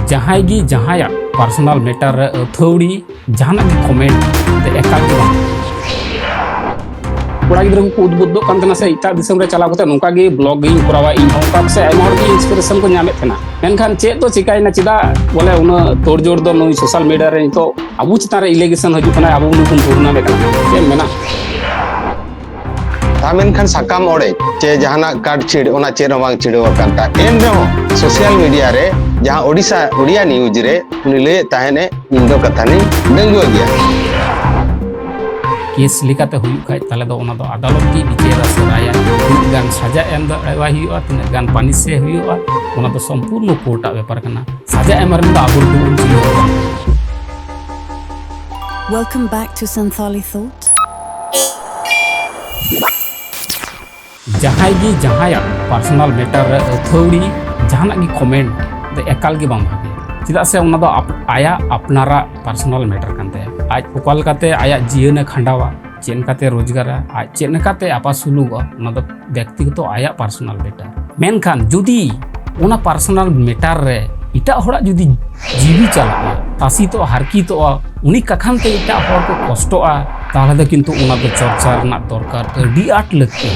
जहां गी जहां पर्सनल मैटर रे अथौड़ी जहां गी कमेंट ते एकाल गे बांग कोड़ा गिद्रा को उद्बुद्ध कान तना से इटा दिसम रे चला कते नोका गे ब्लॉगिंग करावा इन होका से आइमा हर गी इंस्पिरेशन को ᱧᱟᱢᱮ ᱛᱮᱱᱟ मेनखान चेत तो चिकायना चिदा बोले उना तोड़जोड़ दो नुई सोशल मीडिया रे तो अबु चिता रे इलेक्शन हजु कना अबु नुकुन पुरना में कना के मेना मेनखान साकाम ओड़े चे जहाना कार्ड चिड़ ओना चे रवांग चिड़ो कांता एन रे सोशल मीडिया रे जहां ओडिशा ओडिया न्यूज रे उनी ले ताहेने इंदो कथानी डेंगुआ गया केस लिकाते हुई खाय ताले दो ओना दो अदालत की विचारा सराया तीन गान सजा एम दो एवा हुआ तीन गान पानी से हुआ ओना दो संपूर्ण कोर्टा व्यापार कना सजा एम रन दो आबुर दो चिलो Welcome back to Santhali Thought. जहां गी जहां पर्सनल मैटर रे अथौड़ी जहां गी कमेंट दे एकाल गे बांग भागे चिदा से ओना दो आया अपनारा पर्सनल मैटर कानते आज ओकाल काते आया जीवन खंडावा चेन काते रोजगारा आज चेन काते आपासुलुगा ओना दो व्यक्तिगत आया पर्सनल मैटर मेनखान जुदी ओना पर्सनल मैटर रे इटा होड़ा जुदी जीवी चला तासी तो हारकी तो उनी कखान ते इटा होड़ को कष्टोआ ताहले दो किंतु ओना दो चर्चा रना दरकार अडी आट लगती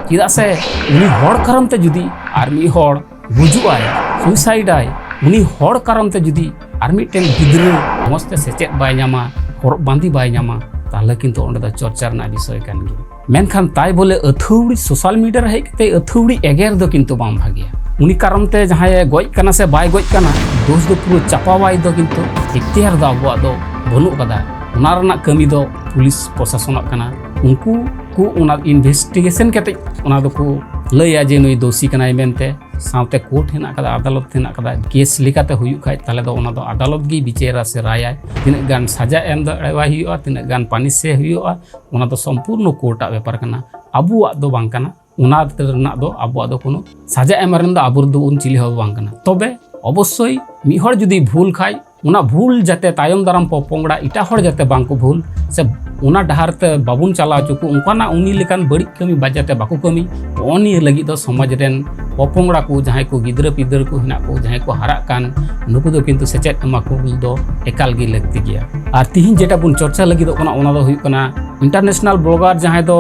चिदा से उनी होड़ करम ते जुदी आर्मी होड़ गुजुआय सुसाइड आय उनी होड़ करम ते जुदी आर्मी टेन गिद्रे मस्ते सेचेत बाय ᱧᱟᱢᱟ होड़ बांदी बाय ᱧᱟᱢᱟ ताहले किंतु ओंडे दो चर्चा रना विषय कान गे मेनखान ताई बोले अथौड़ी सोशल मीडिया रे हेज कते अथौड़ी एगेर दो किंतु बाम भागिया उनी कारण ते जहां गoj कना से बाय गoj कना दोष दो पूरा चापावाई दो किंतु इख्तियार दो अबुआ दो बनु कदा उना रना कमी दो पुलिस प्रशासन कना उनको को उना इन्वेस्टिगेशन कते उना दो को लया जे नुई दोषी कनाय मेनते सावते कोर्ट हेना कदा अदालत हेना कदा केस लिकाते हुयु खाय ताले दो उना दो अदालत गी विचारा से राया तिना गान सजा एम दो एवा हुयुआ तिना गान पानिश से हुयुआ उना दो संपूर्ण कोर्टा व्यापार कना अबुआ दो बांग कना उना रना दो अबुआ दो कोनो सजा एम रन दो आबुर दो उन चिली हो बांग कना तबे अवश्य मी हर जुदी भूल खाय उना भूल जाते तायम दाराम पोपोंगड़ा इटा हर जाते बांको भूल से उना डहारते बाबुन चला चुकु उनकाना उनी लेकान बड़ी कमी बाजाते बाको कमी ओनी लगी दो समाज रेन पोपोंगड़ा को जहां को गिद्र पिद्र को हिना को जहां को हारा कान नुकु दो किंतु सेचेत एमाको दो एकाल गी लगती गया और तिहिन जेटा बुन चर्चा लगी दो ओना दो हुई कना इंटरनेशनल ब्लॉगर जहां दो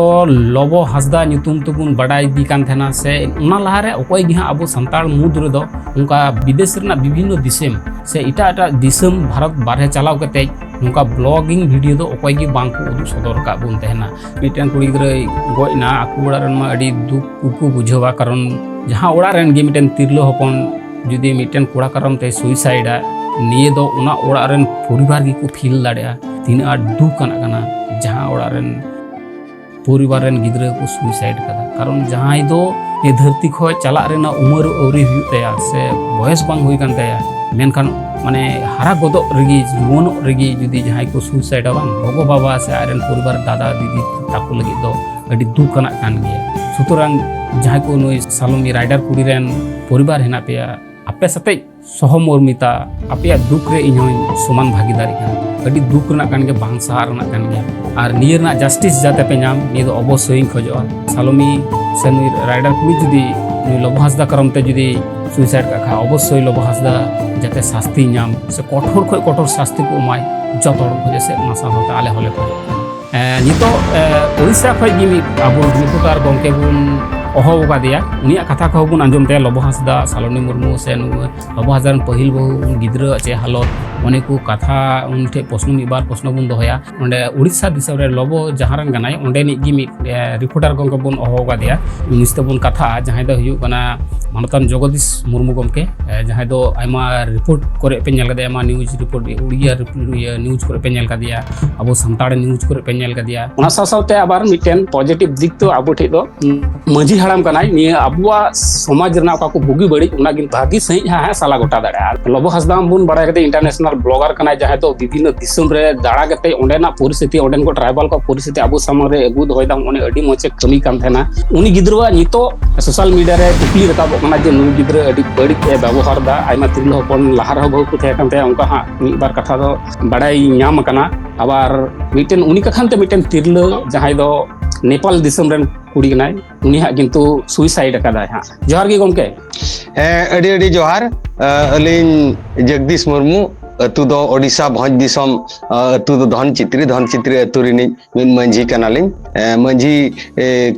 लोबो हसदा ᱧᱩᱛᱩᱢ तबुन बडाई दी कान थेना से उना लहारे ओकोय गिहा अबो संताल मुद रे दो उनका विदेश रना विभिन्न दिसम से इटा इटा दिसम भारत बारहे चलाव कते उनका ब्लॉगिंग वीडियो दो ओकोय गी बांग को उदु सदर का बुन तेना मिटन कुड़ी गिद्रा गojना आकु ओड़ा रन मा अडी दुख कुकु बुझवा कारण जहां ओड़ा रन गे मिटन तिरलो हपन जुदी मिटन कोड़ा करम ते सुइसाइडा निये दो उना ओड़ा रन परिवार गी को फील दाड़या तीन आ दुख कना जहां ओड़ा रन परिवार रन गिद्रा को सुइसाइड कदा कारण जहां दो ए धरती खो चला रेना उमर औरी हुई तया से बयस बांग हुई कान तया मेनखान माने हारा गोदो रेगी जुवन रेगी जुदी जहां को सुइसाइड बांग गोगो बाबा से आरन परिवार दादा दीदी ताको लगी दो अडी दुख कना कान गया सुतरां जहां को नुई सालोमी राइडर कुड़ी रेन परिवार हेना पेया आपे सते सहमर्मिता आपे दुख रे इन समान भागीदारी का अडी दुख रना कान के बांग सहार रना कान गया और नियर ना जस्टिस जाते पे नाम नि दो अवश्य खोजो सालोमी से नुई राइडर कुड़ी जुदी नुई लोबो हासदा करमते जुदी सुइसाइड का खा अवश्य लोबो हासदा जाते शास्ति नाम से कठोर खय कठोर शास्ति को माय जतो खोजे से ओना साहता आले हले खोजे नितो ओडिशा खय गिमी आबो रिपोर्टर गंके बुन अहो दिया उनिया कथा को बुन आंजम ते लोबो हासदा सालोनी मुर्मू से लोबो हासदा पहिल बहु गिद्रा चे हालत अनेक कथा उनठे प्रश्न मी बार प्रश्न बुन दोया ओंडे उड़ीसा दिसम रे लोबो जहारन गनाय ओंडे नि गिमी रिपोर्टर गंके बुन अहो दिया निस्ते बुन कथा जहां दो हुयु कना मानतान जगदीश मुर्मू गंके जहां दो आयमा रिपोर्ट करे पे नेल कदे आयमा न्यूज रिपोर्ट उड़िया न्यूज करे पे नेल कदिया अबो संताड़ न्यूज करे पे नेल कदिया ओना सासावते आबार मिटेन पॉजिटिव दिक तो आबो ठे दो मजी हाड़ाम कनाय निया अबुआ समाज रना का को बुगी बड़ी उना गिन भागी सही हा साला गोटा दाड़ा लोबो हासदाम बुन बड़ा कते इंटरनेशनल ब्लॉगर कनाय जहां तो विभिन्न दिसम रे दाड़ा कते ओंडेना परिस्थिति ओंडेन को ट्राइबल को परिस्थिति आबो सामने रे अगु दोयदाम ओने अडी मोचे कमी कान थेना उनी गिद्रवा नितो सोशल मीडिया रे टुकली रकाबो कना जे नु गिद्रा अडी बड़ी ए व्यवहार दा आइमा तिरलो हपन लहार हो बहु को थे कान ते उनका हा मी बार कथा दो बड़ाई ᱧᱟᱢ कना आबार मिटेन उनी कखान ते मिटेन तिरलो जहां दो नेपाल दिसम रेन कुड़ी कनाय उनी हा किंतु सुइसाइड अकादाय हा जोहार गे गोमके अड़ी अड़ी जोहार अलिन जगदीश मुर्मू अतु दो ओडिशा भोज दिसम अतु दो धन चित्री अतु रिनी मंझी कनालिन मंझी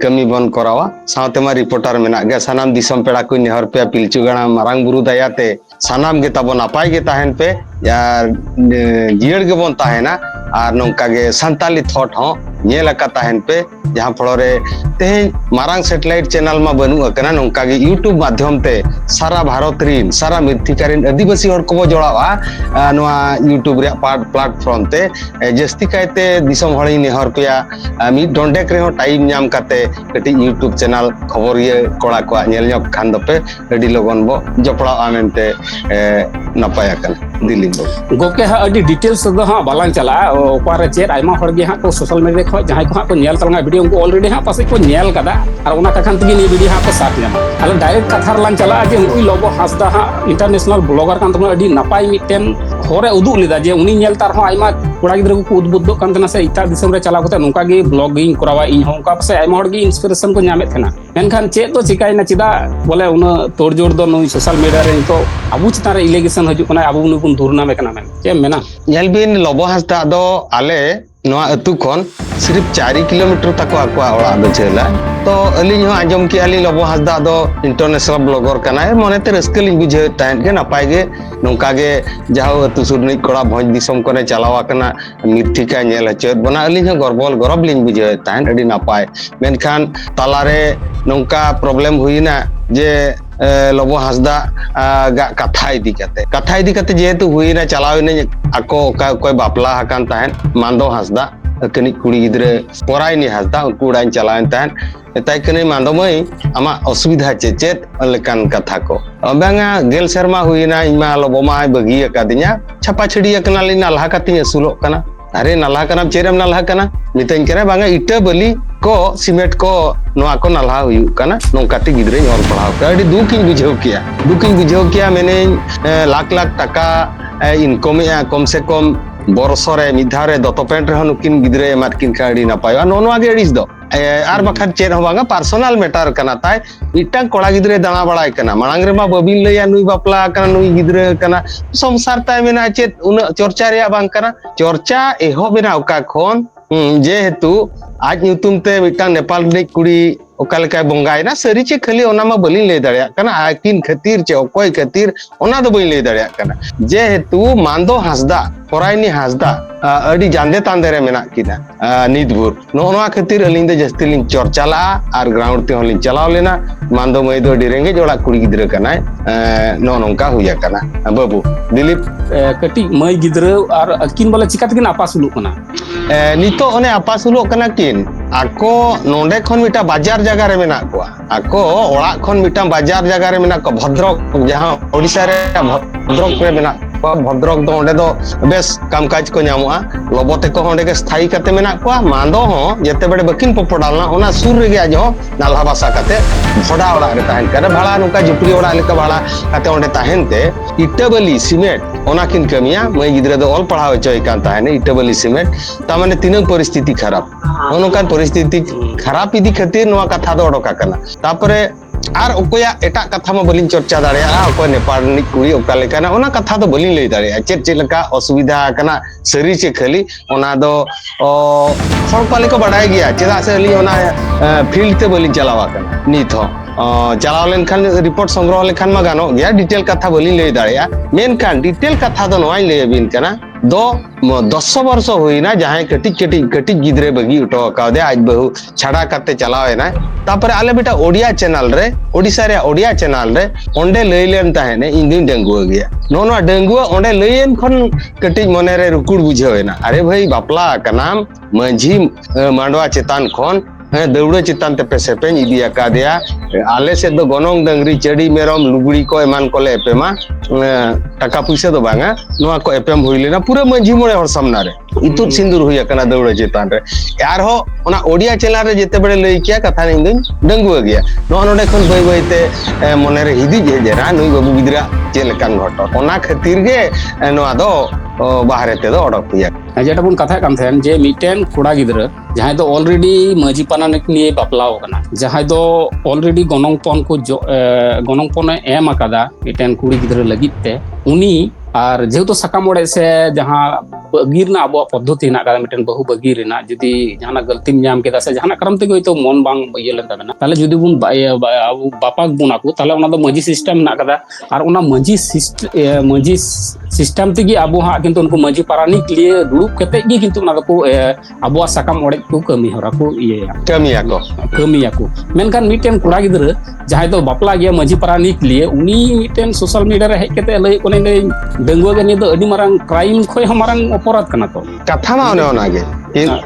कमी बन करावा सावते मा रिपोर्टर मेना गे सनाम दिसम पेड़ा को नेहर पे पिलचु गणा मारांग बुरु दयाते सनाम गे तबो नापाय गे ताहेन पे यार जियड़ गे बन ताहेना और नौका गे संताली थॉट हो नेलका ताहेन पे जहां फलोरे तेज मारांग सैटेलाइट चैनल मा बनू अकना नौका गे यूट्यूब माध्यम ते सारा भारत रिन सारा मिथिकारिन आदिवासी हर को जोड़ावा नवा यूट्यूब रे प्लेटफॉर्म ते जस्ती कायते दिसम हड़ी नेहर पेया मी डोंडेक रे टाइम नाम काते कटी यूट्यूब चैनल खबर ये कोड़ा को नेल ᱧᱚᱜ खान दपे अडी लोगन बो जपड़ा आमेनते नपाया कन दिल्ली बो गोके हा अडी डिटेल्स दो हा बालां चला ओपारे चेत आयमा हर गे हा को सोशल मीडिया खो जहां को हा को नेल तलंगा वीडियो को ऑलरेडी हा पासे को नेल कदा और ओना कखन तगी नि वीडियो हा को साथ न्यामा अले डायरेक्ट कथार लां चला जे उई लोगो हासदा हा इंटरनेशनल ब्लॉगर कान तम अडी नापाय मिटेन होरे उदुग लेदा जे उनी नेल तार हो आयमा कोड़ा गिद्र को उद्बुद्ध कान तना से इटा दिसम रे चला कोते नोका गे ब्लॉगिंग करावा इन हो का पासे आयमा हर गे इंस्पिरेशन को न्यामे थेना मेनखान चेत तो चिकायना चिदा बोले उन तोड़जोड़ दो नुई सोशल मीडिया रे तो अबु चितारे इलेगेशन हजु कना अबु नु बुन धुरना में कना मेन चे मेना नेल बिन लोबो हंसदा दो आले नवा अतु खन सिर्फ 4 किलोमीटर तक आकुआ ओड़ा दो चला तो अलिन हो आजम की अली लोबो हंसदा दो इंटरनेशनल ब्लॉगर कना मने ते रस्कल बुझे ताहन के नापाय गे नोका गे जाहो अतु सुरनी कोड़ा भोज दिसम कोने चलावा कना मिथिका नेल हचत बना अलिन हो गरब लिन बुझे ताहन अडी नापाय मेनखान तालारे नोका प्रॉब्लम हुईना जे लोबो हंसदा कथा इदी कते जेहेतु हुईना चलावे ने आको कोई बापला हकान ताहन मांदो हंसदा कनी कुड़ी गिद्रे पोरायनी हंसदा उनको उड़ाइन चलावन ताहन एताय कने मांदो मई आमा असुविधा चेचेत लेकान कथा को बांगा गेल शर्मा हुईना इमा लोबो मा बगी अकादिया छपा छड़ी कना ले नालहा कते असुलो कना अरे नालहा कना चेरम नालहा कना मितन करे बांगा इटा बली को सीमेंट को नोआ को नालहा हुयु कना नोंकाते गिद्रे और पढ़ाव का अडी दुखिन बुझाव किया मैंने लाख टका इनकम कम से कम बरसरे मिधारे दतो पेंट रे नुकिन गिद्रे मारकिन का अडी नापाय नोआ गे अडिस दो आर बखन चेर हो बांगा पर्सनल मैटर कना ताय मिटांग कोड़ा गिद्रे दाना बड़ाय कना मांग रे मा बबिन लैया नुई बापला कना नुई गिद्रे कना संसार ताय मेना चेत उन चर्चा रे बांग कना चर्चा एहो बेना ओका खन जेहेतु आज नुतुम ते मिटांग नेपाल रे कुड़ी ओकालका बंगायना सरी चे खाली ओना मा बलिन ले दाड़िया कना आकिन खातिर चे ओकोय खातिर ओना दो बई ले दाड़िया कना जेहेतु मांदो हंसदा पोरायनी हंसदा अडी जांदे तांदे रे मेना किना निदभुर नोआ खातिर अलिन दे जस्ती लिन चर्चाला आर ग्राउंड ते होलिन चलाव लेना मांदो मई दो डिरेंगे जोड़ा कुड़ी गिद्रे कना नो नोंका हुया कना बाबू दिलीप कटी मई गिद्रे आर अकिन बोले चिकात किन आपासुलु कना नितो ओने आपासुलु कना किन आको नोंडे खन मिटा बाजार जगह रे मेना को आको ओड़ा खन मिटा बाजार जगह रे मेना को भद्रक जहां ओडिसा रे भद्रक रे मेना भद्रक दो ओंडे दो बेस कामकाज को नामुआ लोबोते को ओंडे के स्थायी कते मेना को मांदो हो जते बड़े बकिन पपडालना ओना सुर रे गया जो नालहा बासा कते भोडा ओड़ा रे ताहन करे भाड़ा नुका जुपड़ी ओड़ा लेका भाड़ा कते ओंडे ताहनते इटबली सीमेंट ओना किन कमिया मई गिद्रे दो ऑल पढ़ाव चोय कान ताहने इटबली सीमेंट ता माने तीन परिस्थिति खराब ओनोकान परिस्थिति खराब इदी खातिर नोआ कथा दो ओडोका कना तापरे आर ओकोया एटा कथा मा बलिन चर्चा दाड़िया ओको नेपाल नि कुड़ी ओका लेकाना ओना कथा दो बलिन लई दाड़िया चेत लेका असुविधा कना सरी चे खाली ओना दो हर पाले को बढ़ाई गया चेदा से अली ओना फील्ड ते बलिन चलावा कना नित हो चलाव लेन खान रिपोर्ट संग्रह लेखान मा गानो गया डिटेल कथा बलिन लई दाड़िया मेन खान डिटेल कथा दो नोई लई बिन कना दो 10 वर्ष हुईना जहां कटी गिद्रे बगी उठो कादे आज बहु छाड़ा करते चलावे ना तापर आले बेटा ओडिया चैनल रे ओडिसा रे ओडिया चैनल रे ओंडे लई लेन ताहेने इंदिन डेंगुआ गया नो डेंगुआ ओंडे लईन खन कटी मने रे रुकुड़ बुझेना अरे भाई बापला कनाम मंझी मांडवा चेतान खन दौड़े चितान ते पेसेपेन इदिया कादिया आले से दो गनोंग डंगरी चेड़ी मेरम लुगड़ी को एमान को ले एपेमा टाका पैसा दो बांगा नोआ को एपेम हुइलेना पूरा मंझी मोड़े हर सामना रे इतुर सिंदूर हुइया कना दौड़े चितान रे यार हो ओना ओडिया चैनल रे जेते बड़े लई किया कथा नि दिन डंगुआ गया नो नोडे खन बई बईते मने रे हिदी जे जेरा नुई बाबू गिदरा चेलकान घटो ओना खातिर गे नोआ दो बाहरे ते दो ओडक हुया जेटा बन कथा कान थेन जे मिटेन कोड़ा गिद्रा जहां दो ऑलरेडी माजी पानानिक निये बापलाओ कना जहां दो ऑलरेडी गोनोंग पोन को गोनोंग पोन एम अकादा मिटेन कुड़ी गिद्रा लगित ते उनी और जेहेतु साकाम ओड़े से जहाँ बगीर ना अब पद्धति ना का मिटेन बहु बगीर ना जुदी जहां गलती नाम केदा से जहां कारम ते तो मन बांग इये लेन ताबेना ताले जुदी बुन बापाक बुना को ताले ओना दो मजी सिस्टम ना कदा और ओना मजी सिस्टम तेगी अब हाँ किंतु उनको मजी पारानिक लिए दुड़ुब कते गी किंतु ओना को अब साकाम ओड़े को कमी हरा को इये कमिया को मेनखान मिटेन कोड़ा गिद्रा जहां दो बापला गया मजी पारानिक लिए उनी मिटेन सोशल मीडिया रे हेज कते लई कोने डंगुआ के निदो अडी मारंग क्राइम खोय हमारंग अपराध कना तो कथा मा ओने ओना गे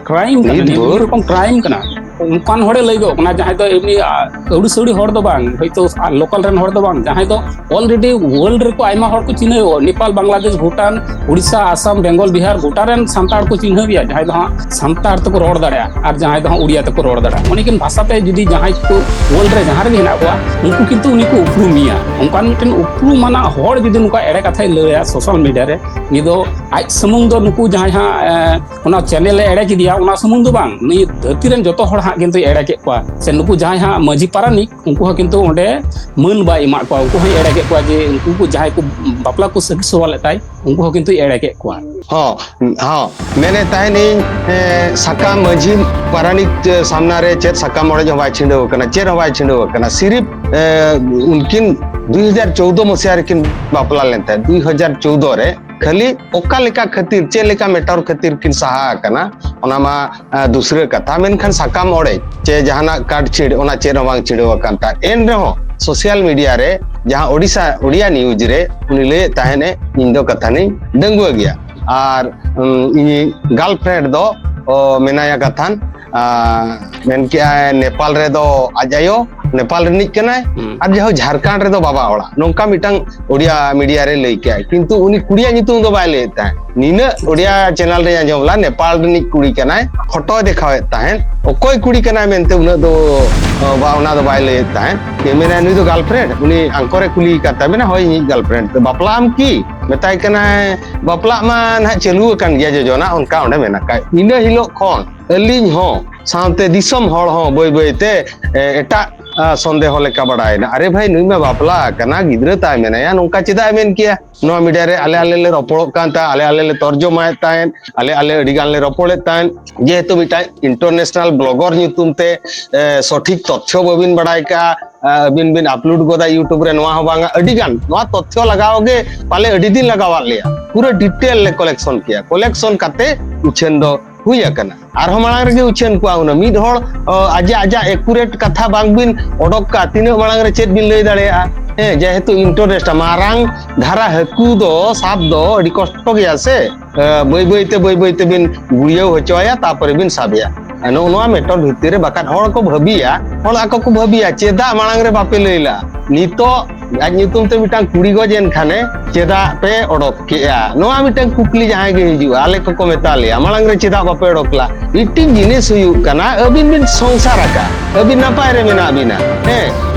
क्राइम कना रकम क्राइम कना उनकान होड़े लई गो कना जहां दो एमनी अउडी सउडी होड़ दो बांग होयतो लोकल रेन होड़ दो बांग जहां दो ऑलरेडी वर्ल्ड रे को आयमा होड़ को चिन्ह नेपाल बांग्लादेश भूटान उड़ीसा आसाम बेंगल बिहार गोटा रेन सांताड़ को चिन्ह बिया जहां दो सांताड़ तो को रोड़ दाड़या और जहां दो उड़िया तो को रोड़ दाड़ा उनकिन भाषा ते जुदी जहां को वर्ल्ड रे जहां रे हेना को उनको किंतु उनी को उपरुमिया उनकान मिटन उपरुमाना होड़ जुदी नुका एड़े कथाय लया सोशल मीडिया रे नि दो आज समुंग दो नुकु जहां ओना चैनल एड़े की दिया ओना समुंग दो बांग नि धरती रेन जतो होड़ किंतु एड़े के कुआ से नुकु जहां हाँ मजी पारानिक उनको किंतु ओंडे मन बा इमा कुआ उनको ही एड़े के कुआ जे उनको जहां को बापला को सगी सवाल ताई उनको किंतु एड़े के कुआ हाँ मैंने ताहनी सका मजी पारानिक सामना रे चेत सका मोड़े जो बाय छिंडो कना चेर बाय छिंडो कना सिर्फ उनकिन 2014 मसिया रे किन बापला लेनते 2014 रे खाली ओका लेका खातिर चे लेका मेटर खातिर किन सहा कना ओना मा दूसरे कथा मेनखान साकाम ओड़े चे जहाना कार्ड छिड़ ओना चेर बांग छिड़ो कांता एन रहो सोशल मीडिया रे जहां ओडिया न्यूज रे उनी ले ताहेने इन दो कथा नहीं डंगुआ गया और गर्लफ्रेंड दो मेनाया कथान मेन के नेपाल रे दो आजायो नेपाल रिनिक कनाय और जहां झारखंड रे दो बाबा ओड़ा नोंका मिटंग ओडिया मीडिया रे लई के किंतु उनी कुड़िया नितुम दो बाय लेता है नीना ओडिया चैनल रे आजमला नेपाल रिनिक कुड़ी कनाय फोटो देखावे ताहेन ओकोय कुड़ी कनाय मेनते उना दो बावना दो बाय लेता है के मेना नुई दो गर्लफ्रेंड उनी अंकोरे कुली काता बेना होय नी गर्लफ्रेंड तो बापलाम की मेताय कनाय बापला मा ना चलु कान गया जोजना उनका ओंडे मेना का इना हिलो खन अलिंग हो सामते दिसम हड़ हो बय बयते एटा संदेह लेका बड़ायना अरे भाई नुई में बापला कना गिद्रा ताय मेनाया नोंका चेदा मेन किया नो मीडिया रे आले ले रपोड़ कांता आले ले तर्जुमा तायन आले अडी गान ले रपोड़े तायन जेहेतु मिटा इंटरनेशनल ब्लॉगर ᱧᱩᱛᱩᱢ ते सठिक तथ्य बबिन बड़ाय का बिन बिन अपलोड गोदा यूट्यूब रे नोआ बांगा अडी गान नोआ तथ्य लगाओगे पाले अडी दिन लगावा लिया पूरा डिटेल ले कलेक्शन किया कलेक्शन काते उछेन दो हुई कना आर हम मांग रे उछेन को आउना मिद होड़ आजा एक्यूरेट कथा बांग बिन ओडक का तीन मांग रे चेत बिन लई दाड़ेया जेहेतु इंटरनेट मारांग धारा हकू दो साप दो अडी कष्ट गया से बय बयते बिन गुड़ियाव होचोया तापर बिन साबिया नोआ मेटर भितर रे बाकान होड़ को भाबिया होड़ आको को भाबिया चेदा मांग रे बापे लईला नितो आज नितुम ते मिटांग कुड़ी गो जेन खाने चेदा पे ओडक केया नोआ मिटांग कुकली जहां गे हिजु आले को मेता लिया मांग रे चेदा बापे ओडकला इटी जिनिस हुयु कना अबिन बिन संसार का अबिन नापाय रे मेना बिना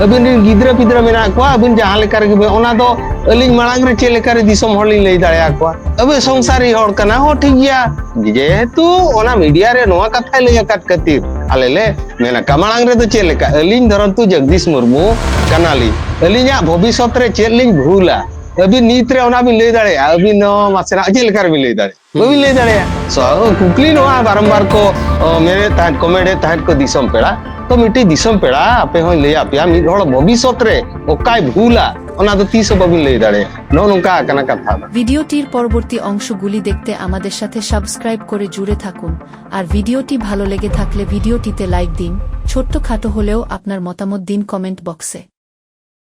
अबिन गिद्रा पिद्रा मेना को अबिन जहां लेका रे ओना दो अलिंग मांग रे चे लेका रे दिसम होड़ लई दाया को अबे संसारी होड़ कना हो ठीक गया जेहेतु ओना मीडिया रे नोआ कथा लई काट कतिर आले ले मेना कमांग रे तो चे लेका अलिंग धरंतु जगदीश मुर्मू कनाली अलिंगा भविष्य रे चे लिंग भूला अबिन नीत रे ओना बिन लई दाड़े अबिन मासेना चे लेका रे बिन लई दाड़े बबिन लई दाड़े सो कुकली नोआ बारंबार को मेरे तान कमेडे तान को दिसम पेड़ा तो मिटी दिसम पेड़ा आपे हो लई आपिया मिद होड़ भविष्य रे ओकाय भूला ओना तो 30 बबिन लई दाड़े नो नुका काना कथा ভিডিওটির পরবর্তী অংশগুলি দেখতে আমাদের সাথে সাবস্ক্রাইব করে জুড়ে থাকুন আর ভিডিওটি ভালো লেগে থাকলে ভিডিওটিতে লাইক দিন ছোট্টখাটো হলেও আপনার মতামত দিন কমেন্ট বক্সে